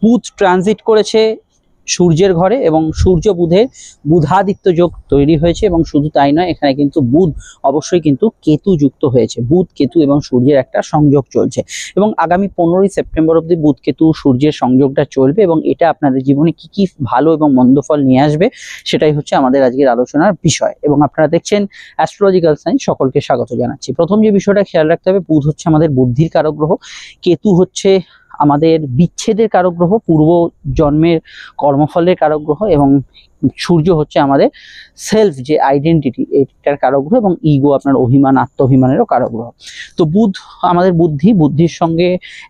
বুধ ট্রানজিট করেছে সূর্যের ঘরে এবং সূর্য বুধের বুধাদিত্য যোগ তৈরি হয়েছে, এবং শুধু তাই নয়, এখানে কিন্তু বুধ অবশ্যই কিন্তু কেতু যুক্ত হয়েছে। বুধ কেতু এবং সূর্যের একটা সংযোগ চলছে, এবং আগামী 15ই সেপ্টেম্বর অবধি বুধ কেতু সূর্যের সংযোগটা চলবে, এবং এটা আপনাদের জীবনে কি কি ভালো এবং মন্দ ফল নিয়ে আসবে সেটাই হচ্ছে আমাদের আজকের আলোচনার বিষয়। এবং আপনারা দেখছেন অ্যাস্ট্রোলজিক্যাল সায়েন্স, সকলকে স্বাগত জানাচ্ছি। প্রথম যে বিষয়টা খেয়াল রাখতে হবে, বুধ হচ্ছে আমাদের বুদ্ধির কারক গ্রহ, কেতু হচ্ছে আমাদের বিচ্ছেদের কারক গ্রহ, পূর্ব জন্মের কর্মফলের কারক গ্রহ, এবং সূর্য হচ্ছে আমাদের সেলফ যে আইডেন্টিটি এটার কারক গ্রহ, এবং ইগো আপনার অভিমান আত্মাভিমানেরও কারক গ্রহ। তো বুধ আমাদের বুদ্ধির সঙ্গে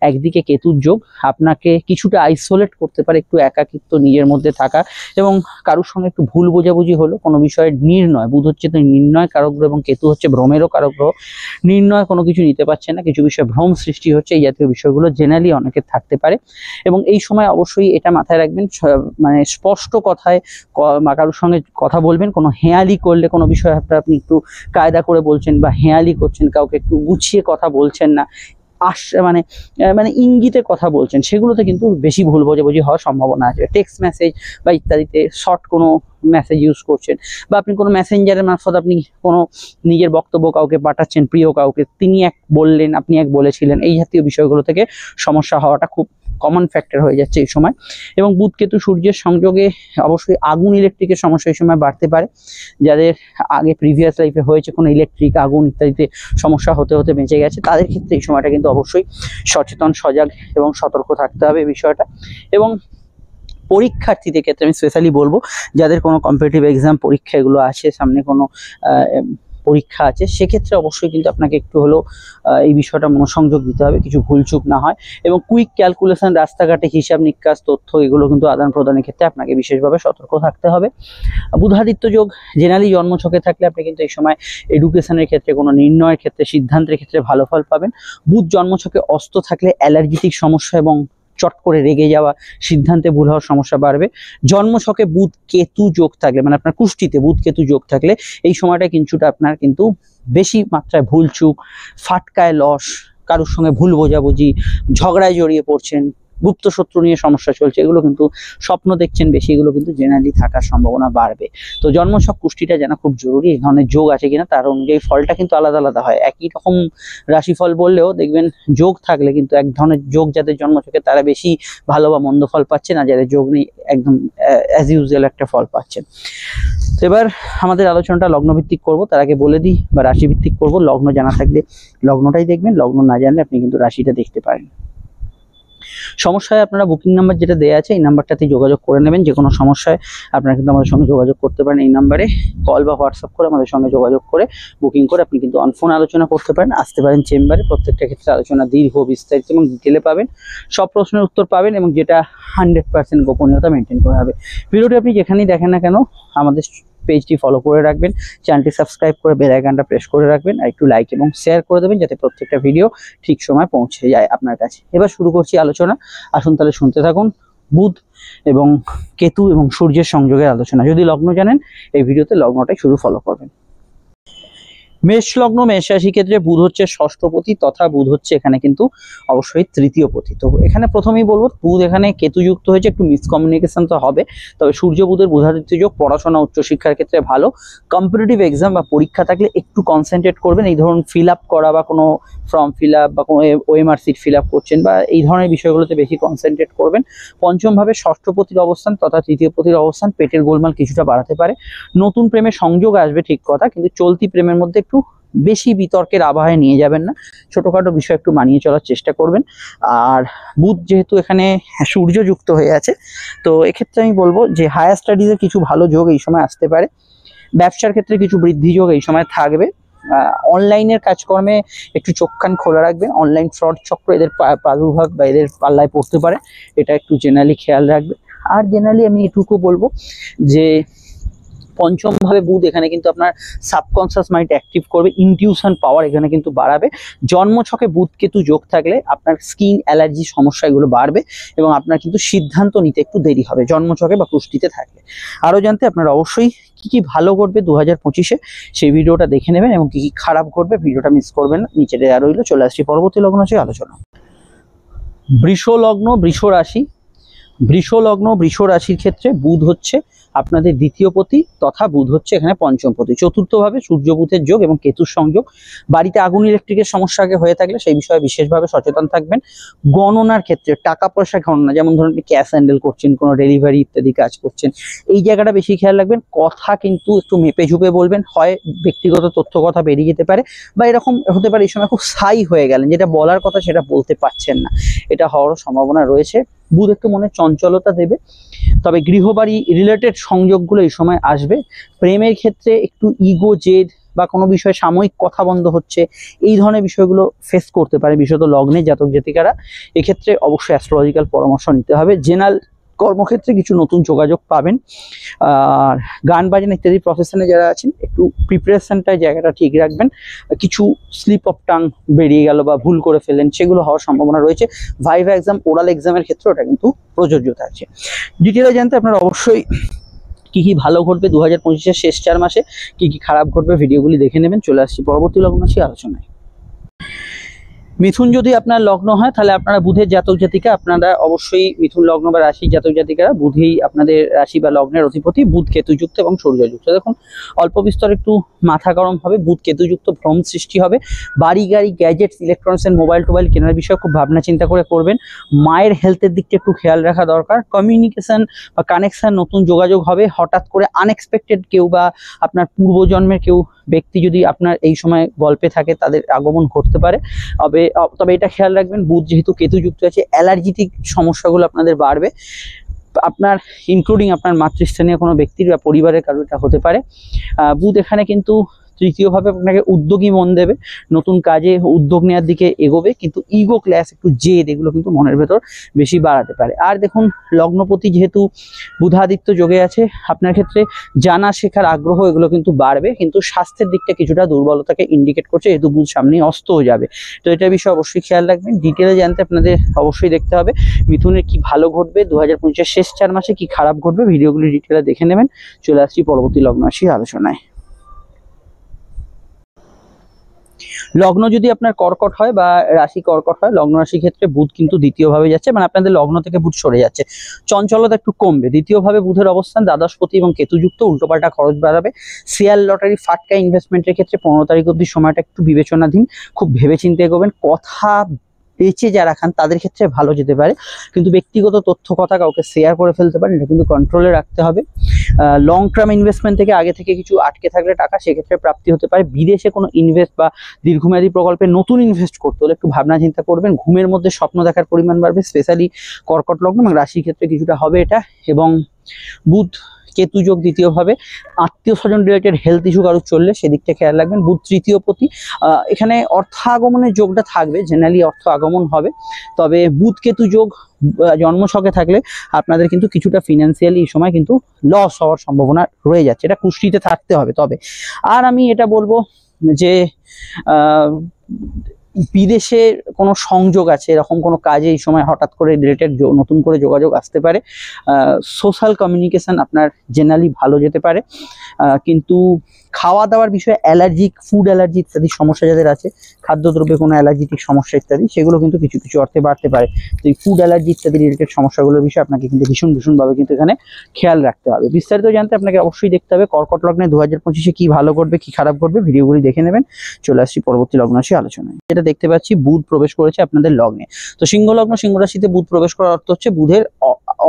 একদিকে কেতুর যোগ আপনাকে কিছুটা আইসোলেট করতে পারে, একটু একাকিত্ব নিজের মধ্যে থাকা, এবং কারোর সঙ্গে একটু ভুল বোঝাবুঝি হলো কোনো বিষয়ের নির্ণয়। বুধ হচ্ছে তো নির্ণয় কারক গ্রহ, এবং কেতু হচ্ছে ভ্রমেরও কারক গ্রহ। নির্ণয় কোনো কিছু নিতে পারছে না, কিছু বিষয়ে ভ্রম সৃষ্টি হচ্ছে, এই জাতীয় বিষয়গুলো জেনারেলি অনেকের থাকতে পারে। এবং এই সময় অবশ্যই এটা মাথায় রাখবেন, মানে স্পষ্ট কথায় কারোর সঙ্গে কথা বলবেন। কোনো হেয়ালি করলে কোনো বিষয় আপনি একটু কায়দা করে বলছেন বা হেয়ালি করছেন, কাউকে একটু গুছিয়ে কথা বলছেন না, মানে মানে ইঙ্গিতে কথা বলছেন, সেগুলোতে কিন্তু বেশি ভুল বোঝাবুঝি হওয়ার সম্ভাবনা আছে। টেক্সট মেসেজ বা ইত্যাদিতে শর্ট কোনো মেসেজ ইউজ করছেন, বা আপনি কোনো মেসেঞ্জারের মারফত আপনি কোনো নিজের বক্তব্য কাউকে পাঠাচ্ছেন, প্রিয় কাউকে, তিনি এক বললেন আপনি এক বলেছিলেন, এই জাতীয় বিষয়গুলো থেকে সমস্যা হওয়াটা খুব কমন ফ্যাক্টর হয়ে যাচ্ছে এই সময়। এবং বুধ কেতু সূর্যের সংযোগে অবশ্যই আগুন ইলেকট্রিকের সমস্যা এই সময় বাড়তে পারে। যাদের আগে প্রিভিয়াস লাইফে হয়েছে কোনো ইলেকট্রিক আগুন ইত্যাদিতে সমস্যা হতে হতে বেঁচে গেছে, তাদের ক্ষেত্রে এই সময়টা কিন্তু অবশ্যই সচেতন সজাগ এবং সতর্ক থাকতে হবে এই বিষয়টা। এবং পরীক্ষার্থীদের ক্ষেত্রে আমি স্পেশালি বলবো, যাদের কোনো কম্পিটিটিভ এক্সাম পরীক্ষা এগুলো আছে, সামনে কোনো পরীক্ষা আছে, সেক্ষেত্রে অবশ্যই কিন্তু আপনাকে একটু হলেও এই বিষয়টা মনোসংযোগ দিতে হবে, কিছু ভুলচুক না হয়। এবং কুইক ক্যালকুলেশন, রাস্তাঘাটে হিসাব নিকাশ, তথ্য এগুলো কিন্তু আদান প্রদানের ক্ষেত্রে আপনাকে বিশেষভাবে সতর্ক থাকতে হবে। বুধাদিত্য যোগ জেনারেলি জন্মছকে থাকলে আপনি কিন্তু এই সময় এডুকেশনের ক্ষেত্রে, কোনো নির্ণয়ের ক্ষেত্রে, সিদ্ধান্তের ক্ষেত্রে ভালো ফল পাবেন। বুধ জন্মছকে অস্ত থাকলে অ্যালার্জিটিক সমস্যা এবং চট করে রেগে যাওয়া, সিদ্ধান্তে ভুল হওয়ার সমস্যা বাড়বে। জন্মছকে বুধ কেতু যোগ থাকলে, মানে আপনার কুষ্টিতে বুধ কেতু যোগ থাকলে এই সময়টা কিছুটা আপনার কিন্তু বেশি মাত্রায় ভুলচুক, ফাটকায় লস, কারোর সঙ্গে ভুল বোঝাবুঝি, ঝগড়ায় জড়িয়ে পড়ছেন, গুপ্ত শত্রু নিয়ে সমস্যা চলছে, এগুলো কিন্তু স্বপ্ন দেখছেন বেশি, এগুলো কিন্তু জেনারেলি থাকার সম্ভাবনা বাড়বে। তো জন্মছক কুষ্টিটা জানা খুব জরুরি, এই ধরনের যোগ আছে কিনা তার অনুযায়ী ফলটা কিন্তু আলাদা আলাদা হয়। একই রকম রাশিফল বললেও দেখবেন যোগ থাকলে কিন্তু এক ধরনের যোগ যাদের জন্মছকে তারা বেশি ভালো বা মন্দ ফল পাচ্ছে না, যাদের যোগ নেই একদম অ্যাজ ইউজুয়াল একটা ফল পাচ্ছেন। তো এবার আমাদের আলোচনাটা লগ্নভিত্তিক করব, তার আগে বলে দিই, বা রাশিভিত্তিক করব। লগ্ন জানা থাকলে লগ্নটাই দেখবেন, লগ্ন না জানলে আপনি কিন্তু রাশিটা দেখতে পারেন। সমস্যায় আপনারা বুকিং নাম্বার যেটা দেওয়া আছে এই নাম্বারটাতে যোগাযোগ করে নেবেন। যে কোনো সমস্যায় আপনারা কিন্তু আমাদের সঙ্গে যোগাযোগ করতে পারেন, এই নাম্বারে কল বা হোয়াটসঅ্যাপ করে আমাদের সঙ্গে যোগাযোগ করে বুকিং করে আপনি কিন্তু অনফোন আলোচনা করতে পারেন, আসতে পারেন চেম্বারে। প্রত্যেকটা ক্ষেত্রে আলোচনা দীর্ঘ, বিস্তারিত এবং ডিটেলে পাবেন, সব প্রশ্নের উত্তর পাবেন, এবং যেটা 100% গোপনীয়তা মেনটেন করা হবে। ভিডিওটি আপনি যেখানেই দেখেন না কেন আমাদের পেজটি ফলো করে রাখবেন, চ্যানেলটি সাবস্ক্রাইব করে বেল আইকনটা প্রেস করে রাখবেন, আর একটু লাইক এবং শেয়ার করে দেবেন যাতে প্রত্যেকটা ভিডিও ঠিক সময় পৌঁছে যায় আপনার কাছে। এবার শুরু করছি আলোচনা, আসুন তাহলে শুনতে থাকুন। বুধ এবং কেতু এবং সূর্যের সংযোগের আলোচনা। যদি লগ্ন জানেন এই ভিডিওতে লগ্নটাই শুধু ফলো করবেন। মেষ লগ্ন, মেষ রাশি ক্ষেত্রে বুধ হচ্ছে ষষ্ঠপতি, তথা বুধ হচ্ছে এখানে কিন্তু অবশ্যই তৃতীয় পতি। তো এখানে প্রথমেই বলবো, বুধ এখানে কেতু যুক্ত হয়েছে, একটু মিসকমিউনিকেশন তো হবে, তবে সূর্য বুধের বুধাদিত্য যোগ পড়াশোনা উচ্চশিক্ষার ক্ষেত্রে ভালো। কম্পিটিটিভ এক্সাম বা পরীক্ষা থাকলে একটু কনসেন্ট্রেট করবেন, এই ধরুন ফিল আপ করা বা কোনো ফর্ম ফিল আপ বা কোনো ওএমআর সিট ফিল আপ করছেন বা এই ধরনের বিষয়গুলোতে বেশি কনসেন্ট্রেট করবেন। পঞ্চমভাবে ষষ্ঠপতির অবস্থান তথা তৃতীয় পতির অবস্থান পেটের গোলমাল কিছুটা বাড়াতে পারে। নতুন প্রেমের সংযোগ আসবে ঠিক কথা, কিন্তু চলতি প্রেমের মধ্যে একটু বেশি বিতর্কের আবহাওয়ায় নিয়ে যাবেন না, ছোটখাটো বিষয় একটু মানিয়ে চলার চেষ্টা করবেন। আর বুধ যেহেতু এখানে সূর্য যুক্ত হয়ে আছে, তো এক্ষেত্রে আমি বলবো যে হায়ার স্টাডিজের কিছু ভালো যোগ এই সময় আসতে পারে। ব্যবসার ক্ষেত্রে কিছু বৃদ্ধি যোগ এই সময় থাকবে। অনলাইনের কাজকর্মে একটু চোখ কান খোলা রাখবেন, অনলাইন ফ্রড চক্র এদের প্রাদুর্ভাব বা এদের পাল্লায় পড়তে পারে, এটা একটু জেনারেলি খেয়াল রাখবেন। আর জেনারেলি আমি এটুকু বলবো যে পঞ্চমভাবে বুধ এখানে কিন্তু আপনার সাবকনসিয়াস মাইন্ড অ্যাক্টিভ করবে, ইনটিউশন পাওয়ার এখানে কিন্তু বাড়াবে। জন্মছকে বুধ কেতু যোগ থাকলে আপনার স্কিন অ্যালার্জি সমস্যা এগুলো বাড়বে, এবং আপনার কিন্তু সিদ্ধান্ত নিতে একটু দেরি হবে জন্মছকে বা কুষ্টিতে থাকলে। আরও জানতে আপনারা অবশ্যই কি কি ভালো করবে 2025-এ সেই ভিডিওটা দেখে নেবেন, এবং কি কি খারাপ করবে ভিডিওটা মিস করবেন না। নিচে দেওয়া রইল। চলে আসছি পরবর্তী লগ্ন হচ্ছে আলোচনা। বৃষ লগ্ন, বৃষ রাশি, বৃষ লগ্ন বৃষ রাশির ক্ষেত্রে বুধ হচ্ছে আপনাদের দ্বিতীয় পতি তথা বুধ হচ্ছে এখানে পঞ্চম পতি। চতুর্থভাবে সূর্য বুধের যোগ এবং কেতুর সংযোগ। বাড়িতে আগুন ইলেকট্রিকের সমস্যা আগে হয়ে থাকলে সেই বিষয়ে বিশেষভাবে সচেতন থাকবেন। গণনার ক্ষেত্রে টাকা পয়সা গণনা, যেমন ধরুন ক্যাশ হ্যান্ডেল করছেন, কোনো ডেলিভারি ইত্যাদি কাজ করছেন, এই জায়গাটা বেশি খেয়াল রাখবেন। কথা কিন্তু একটু মেপে ঝুপে বলবেন, হয় ব্যক্তিগত তথ্য কথা বেরিয়ে যেতে পারে, বা এরকম হতে পারে এই সময় খুব সাই হয়ে গেলেন, যেটা বলার কথা সেটা বলতে পারছেন না, এটা হওয়ারও সম্ভাবনা রয়েছে। বুধ একটু মনে চঞ্চলতা দেবে, তবে গৃহবাড়ি রিলেটেড সংযোগগুলো এই সময় আসবে। প্রেমের ক্ষেত্রে একটু ইগো জেদ বা কোনো বিষয়ে সাময়িক কথা বন্ধ হচ্ছে, এই ধরনের বিষয়গুলো ফেস করতে পারে বিশেষত লগ্নে জাতক জাতিকারা। এক্ষেত্রে অবশ্যই অ্যাস্ট্রোলজিক্যাল পরামর্শ নিতে হবে। জেনারেল কর্মক্ষেত্রে কিছু নতুন যোগাযোগ পাবেন। আর গান বাজনা ইত্যাদি প্রফেশনে যারা আছেন একটু প্রিপারেশনটায় জায়গাটা ঠিক রাখবেন। কিছু স্লিপ অফ টাং বেরিয়ে গেল বা ভুল করে ফেললেন, সেগুলো হওয়ার সম্ভাবনা রয়েছে। ভাইভা এক্সাম, ওরাল এক্সামের ক্ষেত্রে ওটা কিন্তু প্রযোজ্য থাকছে। ডিটেলে জানতে আপনারা অবশ্যই কি কি ভালো ঘটবে 2025-এর শেষ 4 মাসে, কি কি খারাপ ঘটবে, ভিডিওগুলি দেখে নেবেন। চলে আসছি পরবর্তী লগ্ন রাশি আলোচনায়। মিথুন যদি আপনার লগ্ন হয় তাহলে আপনারা বুধের জাতক জাতিকা, আপনারা অবশ্যই মিথুন লগ্ন বা রাশি জাতক জাতিকারা বুধেই আপনাদের রাশি বা লগ্নের অধিপতি। বুধ কেতুযুক্ত এবং সূর্যযুক্ত। দেখুন অল্প বিস্তর একটু মাথা গরম হবে, বুধ কেতুযুক্ত ভ্রম সৃষ্টি হবে। বাড়ি গাড়ি গ্যাজেটস ইলেকট্রনিক্স এন্ড মোবাইল টোবাইল কেনার বিষয়ে খুব ভাবনা চিন্তা করে করবেন। মায়ের হেলথের দিকটা একটু খেয়াল রাখা দরকার। কমিউনিকেশন বা কানেকশন, নতুন যোগাযোগ হবে। হঠাৎ করে আনএক্সপেক্টেড কেউ বা আপনার পূর্বজন্মের কেউ ব্যক্তি যদি আপনার এই সময় গল্পে থাকে, তাদের আগমন ঘটতে পারে। তবে এটা খেয়াল রাখবেন, বুধ যেহেতু কেতুযুক্ত আছে, অ্যালার্জিটিক সমস্যাগুলো আপনাদের বাড়বে। আপনার ইনক্লুডিং আপনার মাতৃস্থানীয় কোনো ব্যক্তির বা পরিবারের কারো এটা হতে পারে। বুধ এখানে কিন্তু তৃতীয়ভাবে আপনাকে উদ্যোগী মন দেবে, নতুন কাজে উদ্যোগ নেওয়ার দিকে এগোবে, কিন্তু ইগো ক্ল্যাশ, একটু জেদ, এগুলো কিন্তু মনের ভেতর বেশি বাড়াতে পারে। আর দেখুন লগ্নপতি যেহেতু বুধাদিত্য যোগে আছে, আপনার ক্ষেত্রে জানা শেখার আগ্রহ এগুলো কিন্তু বাড়বে, কিন্তু স্বাস্থ্যের দিকটা কিছুটা দুর্বলতাকে ইন্ডিকেট করছে, যেহেতু বুধ সামনেই অস্তও যাবে। তো এটা বিষয়ে অবশ্যই খেয়াল রাখবেন। ডিটেলে জানতে আপনাদের অবশ্যই দেখতে হবে মিথুনের কি ভালো ঘটবে 2025-এর শেষ 4 মাসে, কি খারাপ ঘটবে, ভিডিওগুলি ডিটেলে দেখে নেবেন। চলে আসছি পরবর্তী লগ্ন রাশি আলোচনায়। লগ্ন যদি আপনার কর্কট হয় বা রাশি কর্কট হয়, লগ্ন রাশির ক্ষেত্রে বুধ কিন্তু দ্বিতীয়ভাবে যাচ্ছে, মানে আপনাদের লগ্ন থেকে বুধ সরে যাচ্ছে, চঞ্চলতা একটু কমবে। দ্বিতীয়ভাবে বুধের অবস্থান দ্বাদশপতি এবং কেতুযুক্ত, উল্টোপাল্টা খরচ বাড়াবে। শেয়ার লটারি ফাটকা ইনভেস্টমেন্টের ক্ষেত্রে 15 তারিখ অবধি সময়টা একটু বিবেচনাধীন, খুব ভেবেচিন্তে এগোবেন। কথা বেঁচে যারা খান তাদের ক্ষেত্রে ভালো যেতে পারে, কিন্তু ব্যক্তিগত তথ্য কথা কাউকে শেয়ার করে ফেলতে পারেন, এটা কিন্তু কন্ট্রোলে রাখতে হবে। লং টার্ম ইনভেস্টমেন্ট থেকে আগে থেকে কিছু আটকে থাকলে টাকা সেক্ষেত্রে প্রাপ্তি হতে পারে। বিদেশে কোনো ইনভেস্ট বা দীর্ঘমেয়াদী প্রকল্পে নতুন ইনভেস্ট করতে হলে একটু ভাবনা চিন্তা করবেন। ঘুমের মধ্যে স্বপ্ন দেখার পরিমাণ বাড়বে, স্পেশালি কর্কট লগ্ন এবং রাশির ক্ষেত্রে কিছুটা হবে এটা। এবং বুধ কেতু যোগ দ্বিতীয়ভাবে, আত্মীয় স্বজন রিলেটেড হেলথ ইস্যু কারো চললে সেদিকটা খেয়াল রাখবেন। বুধ তৃতীয়পতি, এখানে অর্থ আগমনের যোগটা থাকবে, জেনারেলি অর্থ আগমন হবে। তবে বুধ কেতু যোগ জন্মছকে থাকলে আপনাদের কিন্তু কিছুটা ফিনান্সিয়ালি এই সময় কিন্তু লস হওয়ার সম্ভাবনা রয়ে যাচ্ছে, এটা কুষ্টিতে থাকতে হবে। তবে আর আমি এটা বলবো যে বিদেশে কোনো সংযোগ আছে, এরকম কোনো কাজে এই সময় হঠাৎ করে রিলেটেড নতুন করে যোগাযোগ আসতে পারে। সোশ্যাল কমিউনিকেশন আপনার জেনারেলি ভালো যেতে পারে, কিন্তু খাওয়া দাওয়ার বিষয়ে অ্যালার্জিক, ফুড অ্যালার্জি ইত্যাদি সমস্যা যাদের আছে, খাদ্যদ্রব্যে কোনো অ্যালার্জিটিক সমস্যা ইত্যাদি, সেগুলো কিন্তু কিছু কিছু অর্থে বাড়তে পারে। তো এই ফুড অ্যালার্জি ইত্যাদি রিলেটেড সমস্যাগুলোর বিষয়ে আপনাকে কিন্তু ভীষণভাবে কিন্তু এখানে খেয়াল রাখতে হবে। বিস্তারিত জানতে আপনাকে অবশ্যই দেখতে হবে কর্কট লগ্নে 2025-এ কি ভালো করবে কি খারাপ করবে, ভিডিওগুলি দেখে নেবেন। চলে আসছি পরবর্তী লগ্ন রাশি আলোচনায়। যেটা দেখতে পাচ্ছি বুধ প্রবেশ করেছে আপনাদের লগ্নে। তো সিংহ লগ্ন সিংহ রাশিতে বুধ প্রবেশ করার অর্থ হচ্ছে বুধের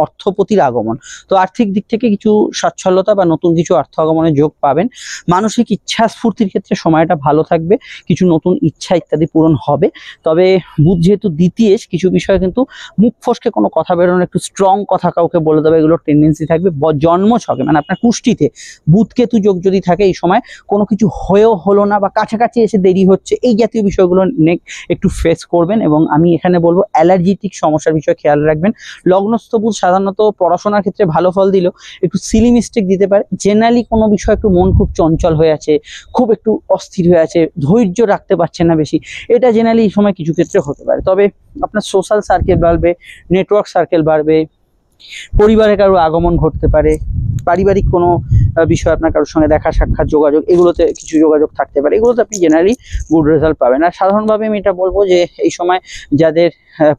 অর্থপতির আগমন। তো আর্থিক দিক থেকে কিছু সচ্ছলতা বা নতুন কিছু অর্থ আগমনের যোগ পাবেন। মানসিক ইচ্ছা স্ফূর্তির ক্ষেত্রে সময়টা ভালো থাকবে, কিছু নতুন ইচ্ছা ইত্যাদি পূরণ হবে। তবে বুধ যেহেতু দ্বিতীয়, কিছু বিষয়ে কিন্তু মুখ ফসকে কোনো কথা বেরোনোর, একটু স্ট্রং কথা কাউকে বলে দেবে, এগুলোর টেন্ডেন্সি থাকবে। জন্ম ছকে মানে আপনার কুষ্টিতে বুধ কেতু যোগ যদি থাকে, এই সময় কোনো কিছু হয়েও হলো না বা কাছাকাছি এসে দেরি হচ্ছে, এই জাতীয় বিষয়গুলো একটু ফেস করবেন। এবং আমি এখানে বলবো অ্যালার্জিটিক সমস্যার বিষয়ে খেয়াল রাখবেন। লগ্নস্থ বুধ সাধারণত পড়াশোনার ক্ষেত্রে ভালো ফল দিলেও একটু সিলি মিস্টেক দিতে পারে। জেনারেলি কোনো বিষয় একটু মন খুব চঞ্চল হয়ে আছে, খুব একটু অস্থির হয়ে আছে, ধৈর্য রাখতে পারছেন না বেশি, এটা জেনারেলি এই সময় কিছু ক্ষেত্রে হতে পারে। তবে আপনার সোশ্যাল সার্কেল বাড়বে, নেটওয়ার্ক সার্কেল বাড়বে, পরিবারে কারো আগমন ঘটতে পারে, পারিবারিক কোনো বিষয়, আপনার কারোর সঙ্গে দেখা সাক্ষাৎ যোগাযোগ, এগুলোতে কিছু যোগাযোগ থাকতে পারে, এগুলোতে আপনি জেনারেলি গুড রেজাল্ট পাবেন। আর সাধারণভাবে আমি এটা বলবো যে এই সময় যাদের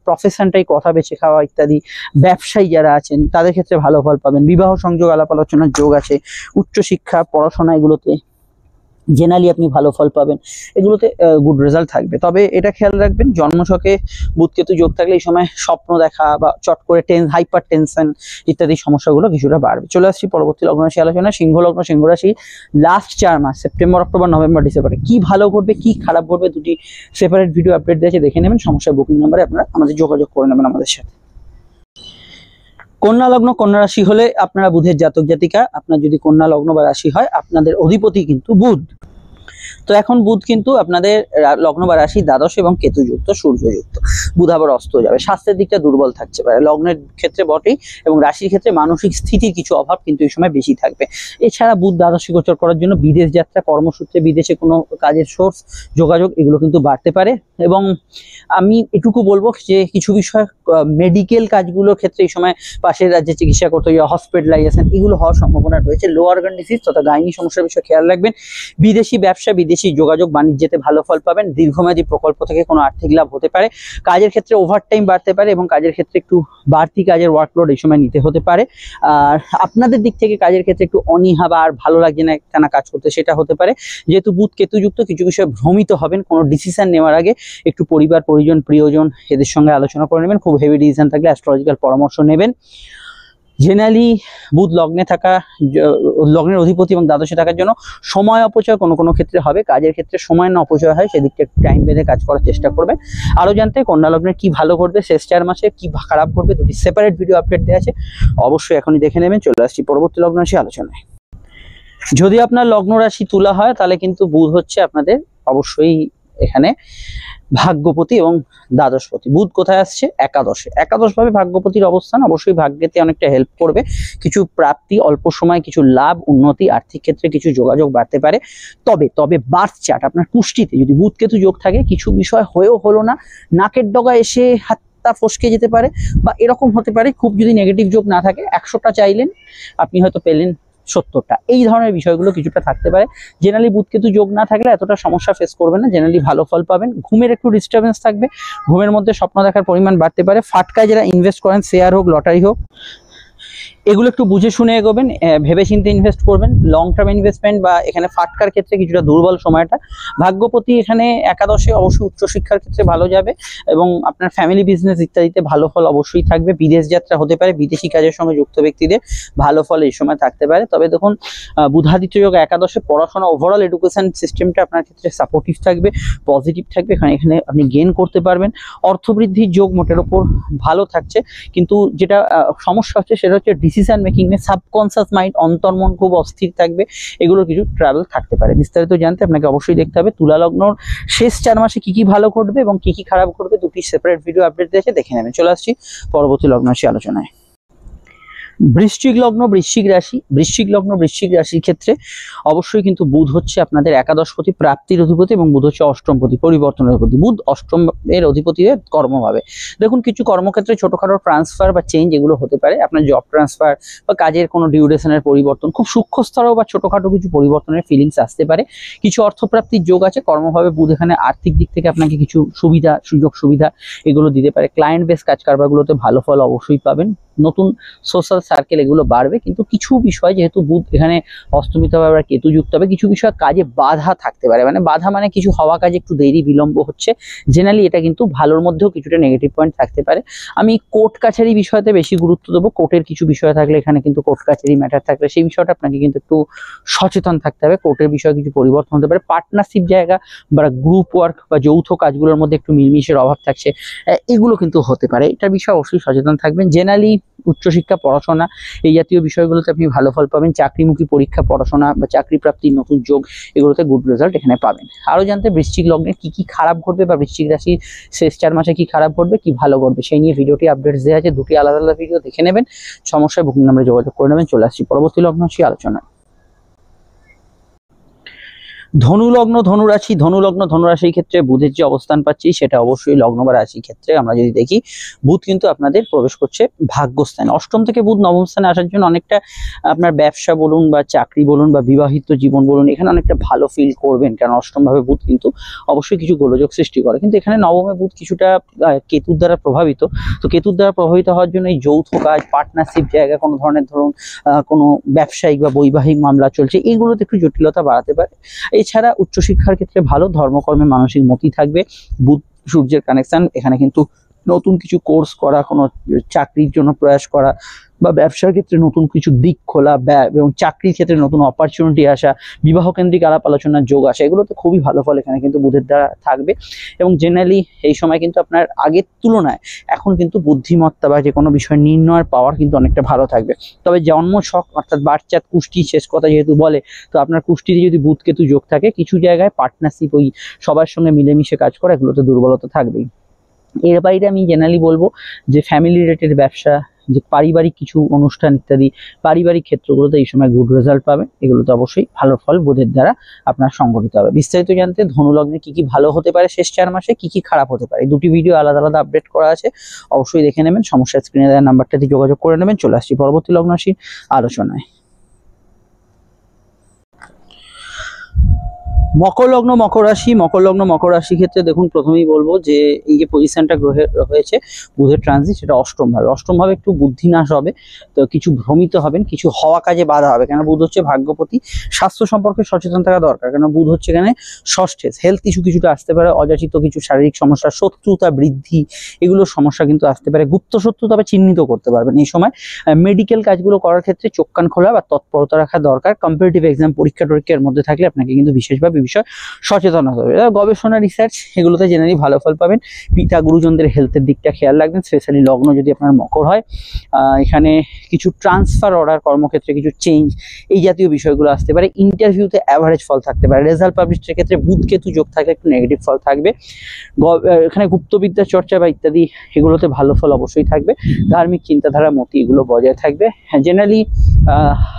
প্রফেশনটাই কথা বেছে খাওয়া ইত্যাদি, ব্যবসায়ী যারা আছেন তাদের ক্ষেত্রে ভালো ফল পাবেন। বিবাহ সংযোগ, আলাপ আলোচনার যোগ আছে। উচ্চশিক্ষা, পড়াশোনা, এগুলোতে জেনারেলি আপনি ভালো ফল পাবেন, এগুলোতে গুড রেজাল্ট থাকবে। তবে এটা খেয়াল রাখবেন, জন্মছকে বুধ কেতু যোগ থাকলে এই সময় স্বপ্ন দেখা বা চট করে হাইপার টেনশন ইত্যাদি সমস্যাগুলো কিছুটা বাড়বে। চলে আসছি পরবর্তী লগ্ন রাশি আলোচনা। সিংহ লগ্ন, সিংহ রাশি লাস্ট 4 মাস সেপ্টেম্বর, অক্টোবর, নভেম্বর, ডিসেম্বরে কি ভালো করবে কি খারাপ করবে দুটি সেপারেট ভিডিও আপডেট দিয়েছে, দেখে নেবেন। সমস্যা বুকিং নাম্বারে আপনারা আমাদের যোগাযোগ করে নেবেন আমাদের সাথে। কন্যা লগ্ন, কন্যা রাশি হলে আপনারা বুধের জাতক জাতিকা। আপনার যদি কন্যা লগ্ন বা রাশি হয়, আপনাদের অধিপতি কিন্তু বুধ। তো এখন বুধ কিন্তু আপনাদের লগ্ন বা রাশি দ্বাদশ এবং কেতু যুক্ত, সূর্য যুক্ত। বুধ আবার অস্ত যাবে, স্বাস্থ্যের দিকটা দুর্বল থাকতে পারে, লগ্নের ক্ষেত্রে বটেই এবং রাশির ক্ষেত্রে মানসিক স্থিতির কিছু অভাব কিন্তু এই সময় বেশি থাকবে। এছাড়া বুধ দ্বাদশে গোচর করার জন্য বিদেশ যাত্রা, কর্মসূত্রে বিদেশে কোনো কাজের সোর্স, যোগাযোগ, এগুলো কিন্তু বাড়তে পারে। এবং আমি এটুকু বলবো যে কিছু বিষয় মেডিকেল কাজগুলোর ক্ষেত্রে এই সময় পাশের রাজ্যে চিকিৎসা করতে হবে, হসপিটালাইজেশন, এগুলো হওয়ার সম্ভাবনা রয়েছে। লো অর্গান ডিজিজ তথা গাইনি সমস্যার বিষয়ে খেয়াল রাখবেন। বিদেশি ব্যবসা, বিদেশি যোগাযোগ বাণিজ্যতে ভালো ফল পাবেন। দীর্ঘমেয়াদী প্রকল্প থেকে কোনো আর্থিক লাভ হতে পারে। কাজের ক্ষেত্রে ওভারটাইম বাড়তে পারে এবং কাজের ক্ষেত্রে একটু বাড়তি কাজের ওয়ার্কলোড এই সময় নিতে হতে পারে। আর আপনাদের দিক থেকে কাজের ক্ষেত্রে একটু অনীহা বা আর ভালো লাগছে না একটানা কাজ করতে, সেটা হতে পারে। যেহেতু বুধ কেতু যুক্ত, কিছু বিষয়ে ভ্রমিত হবেন। কোনো ডিসিশন নেওয়ার আগে একটু পরিবার, পরিজন, প্রিয়জন এদের সঙ্গে আলোচনা করে নেবেন। খুব হেভি ডিসিশন থাকলে অ্যাস্ট্রোলজিক্যাল পরামর্শ নেবেন। জেনারেলি বুধ লগ্নে থাকা, লগ্নের অধিপতি এবং দ্বাদশে থাকার জন্য সময় অপচয় কোনো ক্ষেত্রে হবে। কাজের ক্ষেত্রে সময় না অপচয় হয় সেদিকটা একটু টাইম বেঁধে কাজ করার চেষ্টা করবেন। আরও জানতে কন্যা লগ্নের কি ভালো করবে, শেষ 4 মাসে কি খারাপ করবে, দুটি সেপারেট ভিডিও আপডেট দেওয়া আছে, অবশ্যই এখনই দেখে নেবেন। চলে আসছি পরবর্তী লগ্ন রাশি আলোচনায়। যদি আপনার লগ্ন রাশি তুলা হয়, তাহলে কিন্তু বুধ হচ্ছে আপনাদের অবশ্যই এখানে ভাগ্যপতি এবং দ্বাদশপতি। বুধ কোথায় আসছে? একাদশে। একাদশভাবে ভাগ্যপতির অবস্থান অবশ্যই ভাগ্যেতে অনেকটা হেল্প করবে। কিছু প্রাপ্তি, অল্প সময় কিছু লাভ, উন্নতি, আর্থিক ক্ষেত্রে কিছু যোগাযোগ বাড়তে পারে। তবে বার্থ চার্ট, আপনার পুষ্টিতে যদি বুধ কেতু যোগ থাকে, কিছু বিষয় হয়েও হলো না, নাকের ডগা এসে হাতটা ফসকে যেতে পারে বা এরকম হতে পারে। খুব যদি নেগেটিভ যোগ না থাকে, 100টা চাইলেন আপনি হয়তো পেলেন 70টা, এই ধরনের বিষয়গুলো কিছুটা থাকতে পারে। জেনারেলি বুধ কেতু যোগ না থাকলে এতটা সমস্যা ফেস করবেন না, জেনারেলি ভালো ফল পাবেন। ঘুমের একটু ডিস্টারবেন্স থাকবে, ঘুমের মধ্যে স্বপ্ন দেখার পরিমাণ বাড়তে পারে। ফাটকায় যারা ইনভেস্ট করেন, শেয়ার হোক, লটারি হোক, এগুলো একটু বুঝে শুনে এগোবেন, ভেবে চিন্তে ইনভেস্ট করবেন। লং টার্ম ইনভেস্টমেন্ট বা এখানে ফাটকার ক্ষেত্রে কিছুটা দুর্বল সময়টা। ভাগ্যপতি এখানে একাদশে, অবশ্যই উচ্চশিক্ষার ক্ষেত্রে ভালো যাবে এবং আপনার ফ্যামিলি বিজনেস ইত্যাদিতে ভালো ফল অবশ্যই থাকবে। বিদেশ যাত্রা হতে পারে, বিদেশি কাজের সঙ্গে যুক্ত ব্যক্তিদের ভালো ফল এই সময় থাকতে পারে। তবে দেখুন, বুধাদিত্য যোগ একাদশে, পড়াশোনা, ওভারঅল এডুকেশন সিস্টেমটা আপনার ক্ষেত্রে সাপোর্টিভ থাকবে, পজিটিভ থাকবে। এখানে আপনি গেইন করতে পারবেন। অর্থবৃদ্ধির যোগ মোটের ওপর ভালো থাকছে, কিন্তু যেটা সমস্যা হচ্ছে সেটা হচ্ছে ডিসিশন মেকিং এ সাবকনসিয়াস মাইন্ড, অন্তর্মন খুব অস্থির থাকবে, এগুলোর কিছু ট্রাভেল থাকতে পারে। বিস্তারিত জানতে আপনাকে অবশ্যই দেখতে হবে তুলা লগ্নর শেষ 4 মাসে কি ভালো ঘটবে এবং কি খারাপ ঘটবে, দুটি সেপারেট ভিডিও আপডেট দিয়েছে, দেখে নেবেন। চলে আসছি পরবর্তী লগ্ন রাশি আলোচনায়। বৃশ্চিক লগ্ন, বৃশ্চিক রাশি। বৃশ্চিক লগ্ন, বৃশ্চিক রাশির ক্ষেত্রে অবশ্যই কিন্তু বুধ হচ্ছে আপনাদের একাদশপতি, প্রাপ্তির অধিপতি এবং বুধ হচ্ছে অষ্টমপতি, পরিবর্তনের অধিপতি। বুধ অষ্টমের অধিপতি কর্মভাবে। দেখুন, কিছু কর্মক্ষেত্রে ছোটখাটো ট্রান্সফার বা চেঞ্জ এগুলো হতে পারে। আপনার জব ট্রান্সফার বা কাজের কোনো ডিউরেশনের পরিবর্তন, খুব সূক্ষ্ম স্তরেও বা ছোটখাটো কিছু পরিবর্তনের ফিলিংস আসতে পারে। কিছু অর্থপ্রাপ্তির যোগ আছে। কর্মভাবে বুধ এখানে আর্থিক দিক থেকে আপনাকে কিছু সুযোগ সুবিধা এগুলো দিতে পারে। ক্লায়েন্ট বেস কাজ কারবারগুলোতে ভালো ফল অবশ্যই পাবেন। নতুন সোশ্যাল সার্কেল এগুলো বাড়বে, কিন্তু কিছু বিষয় যেহেতু বুধ এখানে অস্তমিত হবে বা কেতু যুক্ত হবে, কিছু বিষয় কাজে বাধা থাকতে পারে। মানে বাধা মানে কিছু হওয়া কাজে একটু দেরি বিলম্ব হচ্ছে, জেনারেলি এটা কিন্তু ভালোর মধ্যেও কিছুটা নেগেটিভ পয়েন্ট থাকতে পারে। আমি কোর্ট কাছারি বিষয়তে বেশি গুরুত্ব দেবো। কোর্টের কিছু বিষয় থাকলে, এখানে কিন্তু কোর্ট কাছারি ম্যাটার থাকলে সেই বিষয়টা আপনাকে কিন্তু একটু সচেতন থাকতে হবে। কোর্টের বিষয়ে কিছু পরিবর্তন হতে পারে। পার্টনারশিপ জায়গা বা গ্রুপ ওয়ার্ক বা যৌথ কাজগুলোর মধ্যে একটু মিলমিশের অভাব থাকছে, এগুলো কিন্তু হতে পারে। এটার বিষয়ে অবশ্যই সচেতন থাকবেন। জেনারেলি উচ্চশিক্ষা, পড়াশোনা এই জাতীয় বিষয়গুলোতে আপনি ভালো ফল পাবেন। চাকরিমুখী পরীক্ষা, পড়াশোনা বা চাকরি প্রাপ্তির নতুন যোগ, এগুলোতে গুড রেজাল্ট এখানে পাবেন। আরও জানতে বৃশ্চিক লগ্নে কি খারাপ ঘটবে বা বৃশ্চিক রাশির শেষ 4 মাসে কি খারাপ ঘটবে, কি ভালো ঘটবে, সেই নিয়ে ভিডিওটি আপডেটস দেওয়া আছে। দুটি আলাদা আলাদা ভিডিও দেখে নেবেন, সমস্যায় বুকিং নাম্বারে যোগাযোগ করে নেবেন। চলে আসছি পরবর্তী লগ্ন রাশি আলোচনা। ধনু লগ্ন ধনুরাশির ক্ষেত্রে বুধের যে অবস্থান পাচ্ছি সেটা অবশ্যই লগ্ন বা রাশির ক্ষেত্রে আমরা যদি দেখি বুধ কিন্তু আপনাদের প্রবেশ করছে ভাগ্যস্থানে। অষ্টম থেকে বুধ নবম স্থানে আসার জন্য অনেকটা আপনার ব্যবসা বলুন বা চাকরি বলুন বা বিবাহিত জীবন বলুন এখানে অনেকটা ভালো ফিল করবেন, কারণ অষ্টম ভাবে বুধ কিন্তু অবশ্যই কিছু গোলযোগ সৃষ্টি করে। কিন্তু এখানে নবমে বুধ কিছুটা কেতুর দ্বারা প্রভাবিত, তো কেতুর দ্বারা প্রভাবিত হওয়ার জন্য এই যৌথ কাজ, পার্টনারশিপ জায়গা, কোনো ধরনের ধরুন কোনো ব্যবসায়িক বা বৈবাহিক মামলা চলছে, এইগুলোতে একটু জটিলতা বাড়াতে পারে। এছাড়া উচ্চশিক্ষার ক্ষেত্রে ভালো, ধর্মকর্মে মানসিক মতি থাকবে। বুধ সূর্যের কানেকশন এখানে কিন্তু নতুন কিছু কোর্স করা, কোনো চাকরির জন্য প্রয়াস করা বা ব্যবসার ক্ষেত্রে নতুন কিছু দিক খোলা এবং চাকরির ক্ষেত্রে নতুন অপরচুনিটি আসা, বিবাহ কেন্দ্রিক আলাপ আলোচনার যোগ আসা, এগুলোতে খুবই ভালো ফল এখানে কিন্তু বুধের দ্বারা থাকবে। এবং জেনারেলি এই সময় কিন্তু আপনার আগের তুলনায় এখন কিন্তু বুদ্ধিমত্তা বা যে কোনো বিষয় নির্ণয়ের পাওয়ার কিন্তু অনেকটা ভালো থাকবে। তবে জন্ম ছক অর্থাৎ বাচ্চার কুষ্টি শেষ কথা যেহেতু বলে, তো আপনার কুষ্টিতে যদি বুধ কেতু যোগ থাকে কিছু জায়গায় পার্টনারশিপ, ওই সবার সঙ্গে মিলেমিশে কাজ করা, এগুলোতে দুর্বলতা থাকবেই। এর বাইরে আমি জেনারেলি বলবো যে ফ্যামিলি রিলেটেড ব্যবসা, যে পারিবারিক কিছু অনুষ্ঠান ইত্যাদি পারিবারিক ক্ষেত্রগুলোতে এই সময় গুড রেজাল্ট পাবেন, এগুলোতে অবশ্যই ভালো ফল বুধের দ্বারা আপনার সংঘটিত হবে। বিস্তারিত জানতে ধনুলগ্নে কি কি ভালো হতে পারে শেষ 4 মাসে, কি কি খারাপ হতে পারে, দুটি ভিডিও আলাদা আলাদা আপডেট করা আছে, অবশ্যই দেখে নেবেন। সমস্যা স্ক্রিনে দেওয়া নাম্বারটাতে যোগাযোগ করে নেবেন। চলে আসছি পরবর্তী লগ্ন রাশির আলোচনায়। মকর লগ্ন মকর রাশি ক্ষেত্রে দেখুন, প্রথমেই বলবো যে এই যে পজিশনটা গ্রহের হয়েছে বুধের ট্রানজিট, সেটা অষ্টম ভাবে একটু বুদ্ধিনাশ হবে, তো কিছু ভ্রমিত হবেন, কিছু হওয়া কাজে বাধা হবে, কেন বুধ হচ্ছে ভাগ্যপতি। স্বাস্থ্য সম্পর্কে সচেতন থাকা দরকার, কেন বুধ হচ্ছে এখানে ষষ্ঠে। হেলথ ইস্যু কিছুটা আসতে পারে, অযাচিত কিছু শারীরিক সমস্যা, শত্রুতা বৃদ্ধি, এগুলোর সমস্যা কিন্তু আসতে পারে। গুপ্ত শত্রু তবে চিহ্নিত করতে পারবেন এই সময়। মেডিকেল কাজগুলো করার ক্ষেত্রে চোখ কান খোলা বা তৎপরতা রাখা দরকার। কম্পিটিটিভ এক্সাম টরীক্ষার মধ্যে থাকলে আপনাকে কিন্তু বিশেষভাবে বিষয় সচেতন হতে হবে। গবেষণা রিসার্চ এগুলোতে জেনারেলি ভালো ফল পাবেন। পিতা গুরুজনদের হেলথের দিকটা খেয়াল রাখবেন, স্পেশালি লগ্ন যদি আপনার মকর হয়। এখানে কিছু ট্রান্সফার অর্ডার, কর্মক্ষেত্রে কিছু চেঞ্জ, এই জাতীয় বিষয়গুলো আসতে পারে। ইন্টারভিউতে অ্যাভারেজ ফল থাকতে পারে। রেজাল্ট পাবলিশের ক্ষেত্রে বুধ কেতু যোগ থাকলে একটু নেগেটিভ ফল থাকবে। এখানে গুপ্তবিদ্যা চর্চা বা ইত্যাদি এগুলোতে ভালো ফল অবশ্যই থাকবে। ধার্মিক চিন্তাধারা মতি এগুলো বজায় থাকবে। জেনারেলি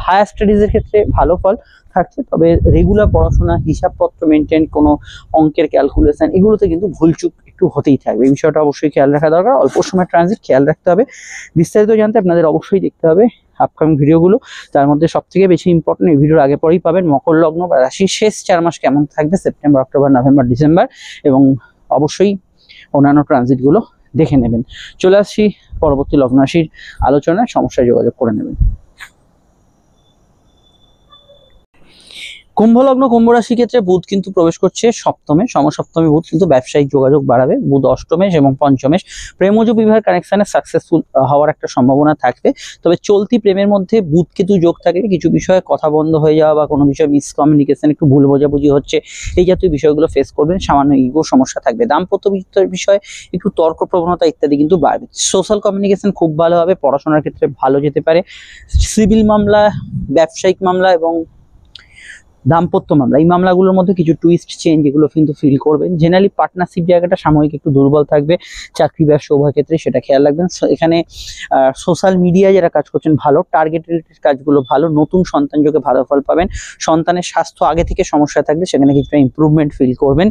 হায়ার স্টাডিজের ক্ষেত্রে ভালো ফল থাকছে, তবে রেগুলার পড়াশোনা, হিসাবপত্র মেনটেন, কোনো অঙ্কের ক্যালকুলেশন, এগুলোতে কিন্তু ভুলচুক একটু হতেই থাকবে। এই বিষয়টা অবশ্যই খেয়াল রাখা দরকার। অল্প সময় ট্রানজিট খেয়াল রাখতে হবে। বিস্তারিত জানতে আপনাদের অবশ্যই দেখতে হবে আপকামিং ভিডিওগুলো। তার মধ্যে সবথেকে বেশি ইম্পর্টেন্ট এই ভিডিওর আগে পরেই পাবেন মকর লগ্ন বা রাশির শেষ 4 মাস কেমন থাকবে, সেপ্টেম্বর, অক্টোবর, নভেম্বর, ডিসেম্বর, এবং অবশ্যই অন্যান্য ট্রানজিটগুলো দেখে নেবেন। চলে আসছি পরবর্তী লগ্ন রাশির আলোচনায়, সমস্যায় যোগাযোগ করে নেবেন। কুম্ভ লগ্ন কুম্ভ রাশি ক্ষেত্রে বুধ কিন্তু প্রবেশ করছে সপ্তমে, সমসপ্তমে বুধ কিন্তু ব্যবসায়িক যোগাযোগ বাড়াবে। বুধ অষ্টমেশ এবং পঞ্চমেশ, প্রেমজ বিবাহের কানেকশনে সাকসেসফুল হওয়ার একটা সম্ভাবনা থাকবে। তবে চলতি প্রেমের মধ্যে বুধ কেতু যোগ থাকলে কিছু বিষয়ে কথা বন্ধ হয়ে যাওয়া বা কোনো বিষয়ে মিসকমিউনিকেশন, একটু ভুল বোঝাবুঝি হচ্ছে, এই জাতীয় বিষয়গুলো ফেস করবেন। সামান্য ইগো সমস্যা থাকবে। দাম্পত্য বিষয়ে একটু তর্ক প্রবণতা ইত্যাদি কিন্তু বাড়বে। সোশ্যাল কমিউনিকেশন খুব ভালো হবে। পড়াশোনার ক্ষেত্রে ভালো যেতে পারে। সিভিল মামলা, ব্যবসায়িক মামলা এবং দাম্পত্য মামলা, এই মামলাগুলোর মধ্যে কিছু টুইস্ট চেঞ্জ এগুলো কিন্তু ফিল করবেন। জেনারেলি পার্টনারশিপ জায়গাটা সাময়িক একটু দুর্বল থাকবে। চাকরি ব্যবসা উভয় ক্ষেত্রে সেটা খেয়াল রাখবেন। এখানে সোশ্যাল মিডিয়ায় যারা কাজ করছেন ভালো, টার্গেট রিলেটেড কাজগুলো ভালো। নতুন সন্তান যোগে ভালো ফল পাবেন। সন্তানের স্বাস্থ্য আগে থেকে সমস্যা থাকলে সেখানে কিছুটা ইম্প্রুভমেন্ট ফিল করবেন।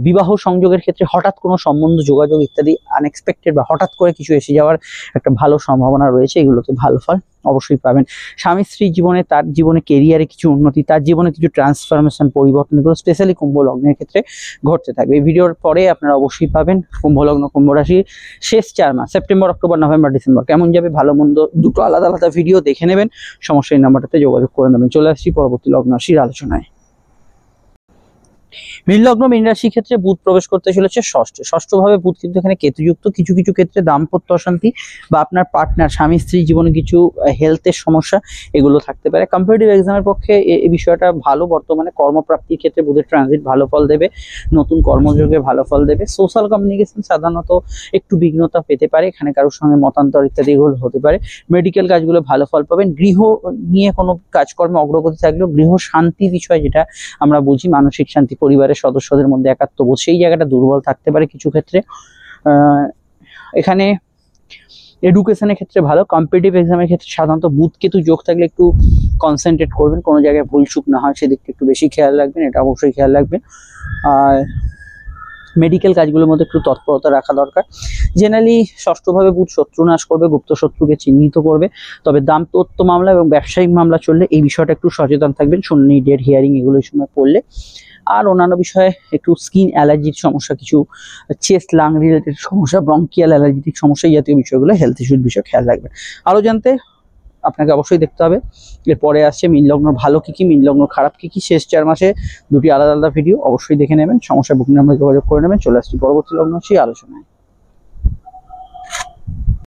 বিবাহ সংযোগের ক্ষেত্রে হঠাৎ কোনো সম্বন্ধ, যোগাযোগ ইত্যাদি আনএক্সপেক্টেড বা হঠাৎ করে কিছু এসে যাওয়ার একটা ভালো সম্ভাবনা রয়েছে, এগুলোতে ভালো ফল অবশ্যই পাবেন। স্বামী স্ত্রীর জীবনে, তার জীবনে কেরিয়ারে কিছু উন্নতি, তার জীবনে কিছু ট্রান্সফরমেশন, পরিবর্তন, এগুলো স্পেশালি কুম্ভ লগ্নের ক্ষেত্রে ঘটতে থাকবে। এই ভিডিওর পরে আপনারা অবশ্যই পাবেন কুম্ভ লগ্ন কুম্ভ রাশির শেষ 4 মাস, সেপ্টেম্বর, অক্টোবর, নভেম্বর, ডিসেম্বর কেমন যাবে, ভালো মন্দ দুটো আলাদা আলাদা ভিডিও দেখে নেবেন। সমস্যা এই নাম্বারটাতে যোগাযোগ করে নেবেন। চলে আসছি পরবর্তী লগ্ন রাশির আলোচনায়। মীন লগ্ন মীন রাশির ক্ষেত্রে বুধ প্রবেশ করতে চলেছে ষষ্ঠ ভাবে। বুধ কিন্তু এখানে কেতুযুক্ত। কিছু কিছু ক্ষেত্রে দাম্পত্য অশান্তি বা আপনার পার্টনার স্বামী স্ত্রীর জীবনে কিছু হেলথের সমস্যা এগুলো থাকতে পারে। কম্পিটিটিভ এক্সামের পক্ষে এই বিষয়টা ভালো। বর্তমানে কর্মপ্রাপ্তির ক্ষেত্রে বুধের ট্রানজিট ভালো ফল দেবে, নতুন কর্মযোগে ভালো ফল দেবে। সোশ্যাল কমিউনিকেশন সাধারণত একটু বিঘ্নতা পেতে পারে, এখানে কারোর সঙ্গে মতান্তর ইত্যাদি এগুলো হতে পারে। মেডিকেল কাজগুলো ভালো ফল পাবেন। গৃহ নিয়ে কোনো কাজকর্মে অগ্রগতি থাকলেও গৃহ শান্তি বিষয়, যেটা আমরা বুঝি মানসিক শান্তি, পরিবারের সদস্যদের মধ্যে একাত্মবোধ, সেই জায়গাটা দুর্বল থাকতে পারে কিছু ক্ষেত্রে। এখানে এডুকেশনের ক্ষেত্রে ভালো। কম্পিটিটিভ এক্সামের ক্ষেত্রে সাধারণত বুধ কেতু যোগ থাকলে একটু কনসেন্ট্রেট করবেন, কোনো জায়গায় ভুলচুক না হয় সেদিকটা একটু বেশি খেয়াল রাখবেন, এটা অবশ্যই খেয়াল রাখবেন। আর মেডিকেল কাজগুলোর মধ্যে একটু তৎপরতা রাখা দরকার। জেনারেলি ষষ্ঠভাবে বুধ শত্রু নাশ করবে, গুপ্ত শত্রুকে চিহ্নিত করবে, তবে দাম্পত্য মামলা এবং ব্যবসায়িক মামলা চললে এই বিষয়টা একটু সচেতন থাকবেন, শুনানি, ডেট, হিয়ারিং এগুলো এই সময় পড়লে। আর অন্যান্য বিষয়ে একটু স্কিন অ্যালার্জির সমস্যা, কিছু চেস্ট লাং রিলেটেড সমস্যা, ব্রঙ্কিয়াল অ্যালার্জিটিক সমস্যা, এই জাতীয় বিষয়গুলো, হেলথ ইস্যুর বিষয়ে খেয়াল রাখবেন। আরও জানতে আপনাকে অবশ্যই দেখতে হবে। এরপরে আসছে মীন লগ্ন ভালো কী কী, মীন লগ্ন খারাপ কী কী, শেষ 4 মাসে দুটি আলাদা আলাদা ভিডিও অবশ্যই দেখে নেবেন। সমস্যা বুকিং নাম্বারে যোগাযোগ করে নেবেন। চলে আসছি পরবর্তী লগ্ন সেই আলোচনায়।